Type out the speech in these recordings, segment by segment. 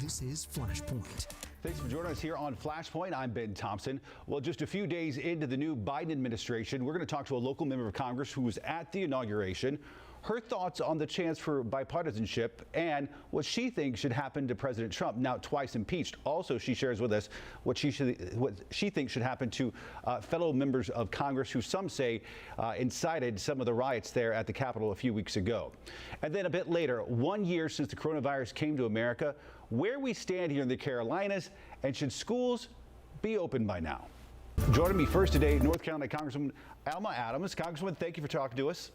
This is Flashpoint. Thanks for joining us here on Flashpoint. I'm Ben Thompson. Well, just a few days into the new Biden administration, we're going to talk to a local member of Congress who was at the inauguration. Her thoughts on the chance for bipartisanship and what she thinks should happen to President Trump, now twice impeached. Also, she shares with us what she thinks should happen to fellow members of Congress who some say incited some of the riots there at the Capitol a few weeks ago. And then a bit later, 1 year since the coronavirus came to America, where we stand here in the Carolinas, and should schools be open by now? Joining me first today, North Carolina Congresswoman Alma Adams. Congresswoman, thank you for talking to us.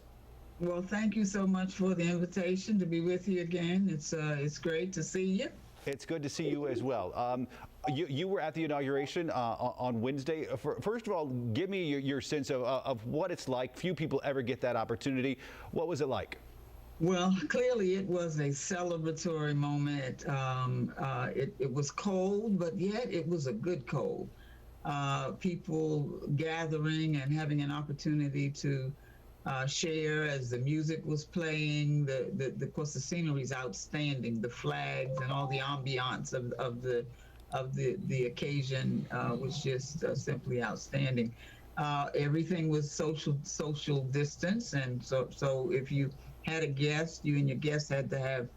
Well, thank you so much for the invitation to be with you again. It's great to see you. It's good to see you as well. You were at the inauguration on Wednesday. First of all, give me your sense of what it's like. Few people ever get that opportunity. What was it like? Well, clearly it was a celebratory moment. It was cold, but yet it was a good cold. People gathering and having an opportunity to share as the music was playing. Of course, the scenery is outstanding. The flags and all the ambiance of the occasion was just simply outstanding. Everything was social distance, and so if you had a guest, you and your guest had to have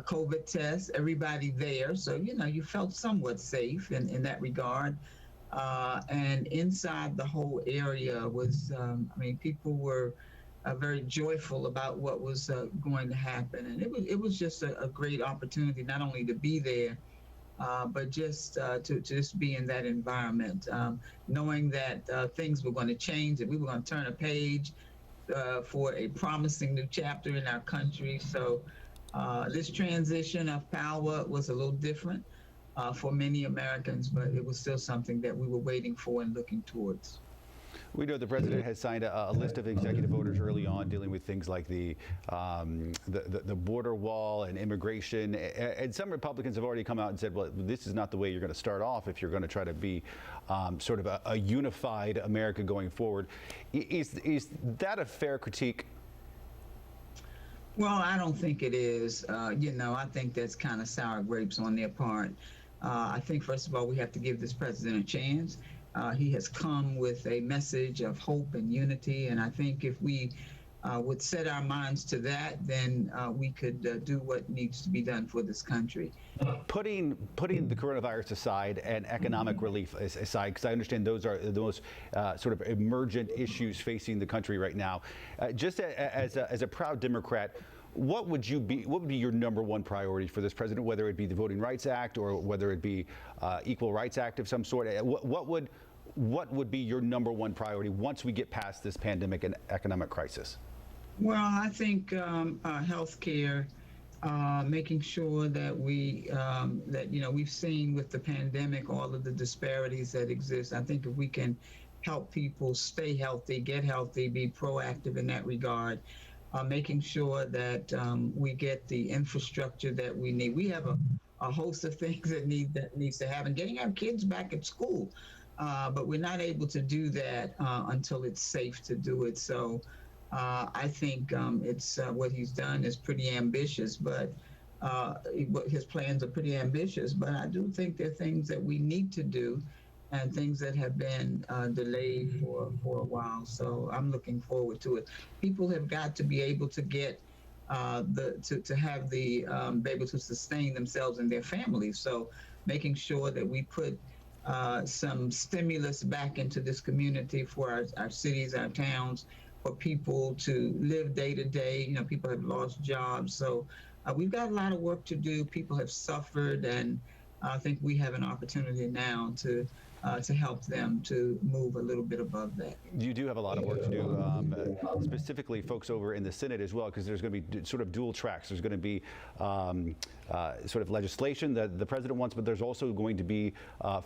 COVID tests. Everybody there, so you felt somewhat safe in that regard. And inside the whole area was, people were very joyful about what was going to happen. And it was just a great opportunity, not only to be there, but just to just be in that environment, knowing that things were going to change, that we were going to turn a page for a promising new chapter in our country. So this transition of power was a little different for many Americans, but it was still something that we were waiting for and looking towards. We know the president has signed a list of executive orders early on dealing with things like the border wall and immigration. And some Republicans have already come out and said, well, this is not the way you're going to start off if you're going to try to be sort of a unified America going forward. Is that a fair critique? Well, I don't think it is. I think that's kind of sour grapes on their part. I think, first of all, we have to give this president a chance. He has come with a message of hope and unity, and I think if we would set our minds to that, then we could do what needs to be done for this country. Putting the coronavirus aside and economic relief aside, because I understand those are the most sort of emergent issues facing the country right now. Just as a proud Democrat, what would be your number one priority for this president, whether it be the Voting Rights Act or whether it be Equal Rights Act of some sort? What would be your number one priority once we get past this pandemic and economic crisis? Well, I think health care, making sure that we've seen with the pandemic all of the disparities that exist. I think if we can help people stay healthy, get healthy, be proactive in that regard, making sure that we get the infrastructure that we need. We have a host of things that needs to happen. Getting our kids back at school, but we're not able to do that until it's safe to do it. So I think it's what he's done is pretty ambitious, but his plans are pretty ambitious. But I do think there are things that we need to do and things that have been delayed for a while. So I'm looking forward to it. People have got to be able to get be able to sustain themselves and their families. So making sure that we put some stimulus back into this community for our cities, our towns, for people to live day to day. People have lost jobs. So we've got a lot of work to do. People have suffered, and I think we have an opportunity now to help them to move a little bit above that. You do have a lot of work to do, specifically folks over in the Senate as well, because there's going to be sort of dual tracks. There's going to be sort of legislation that the president wants, but there's also going to be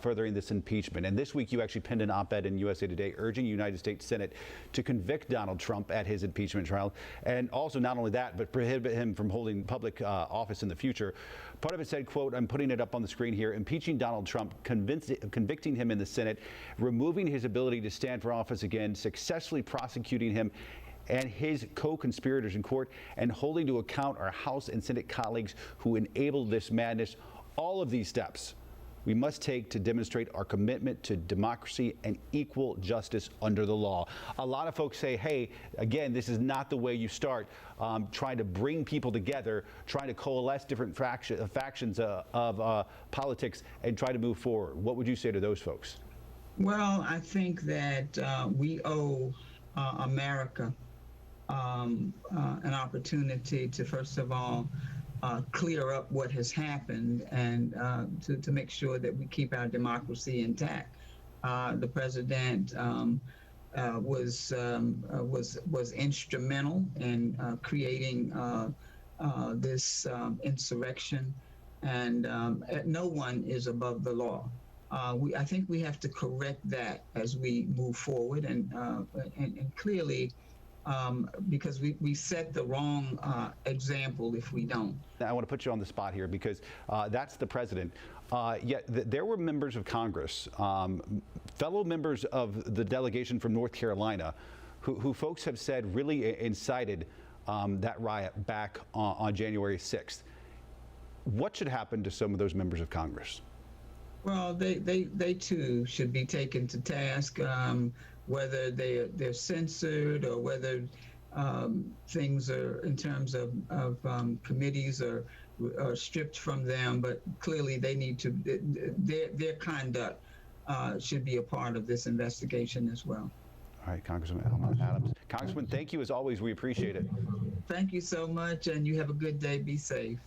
furthering this impeachment. And this week you actually penned an op-ed in USA Today urging the United States Senate to convict Donald Trump at his impeachment trial. And also not only that, but prohibit him from holding public office in the future. Part of it said, quote, I'm putting it up on the screen here, impeaching Donald Trump, convicting him in the Senate, removing his ability to stand for office again, successfully prosecuting him and his co-conspirators in court, and holding to account our House and Senate colleagues who enabled this madness. All of these steps we must take to demonstrate our commitment to democracy and equal justice under the law. A lot of folks say, hey, again, this is not the way you start trying to bring people together, trying to coalesce different factions of politics and try to move forward. What would you say to those folks? Well, I think that we owe America an opportunity to, first of all, clear up what has happened and to make sure that we keep our democracy intact. The president was instrumental in creating this insurrection, and no one is above the law. I think we have to correct that as we move forward, and clearly. Because we set the wrong example if we don't. I want to put you on the spot here because that's the president. Yet there were members of Congress, fellow members of the delegation from North Carolina, who folks have said really incited that riot back on January 6th. What should happen to some of those members of Congress? Well, they too should be taken to task. Whether they're censored or whether things are in terms of committees are stripped from them, but clearly they need to their conduct should be a part of this investigation as well. All right, Congresswoman Alma Adams. Congressman, thank you as always. We appreciate it. Thank you so much, and you have a good day. Be safe.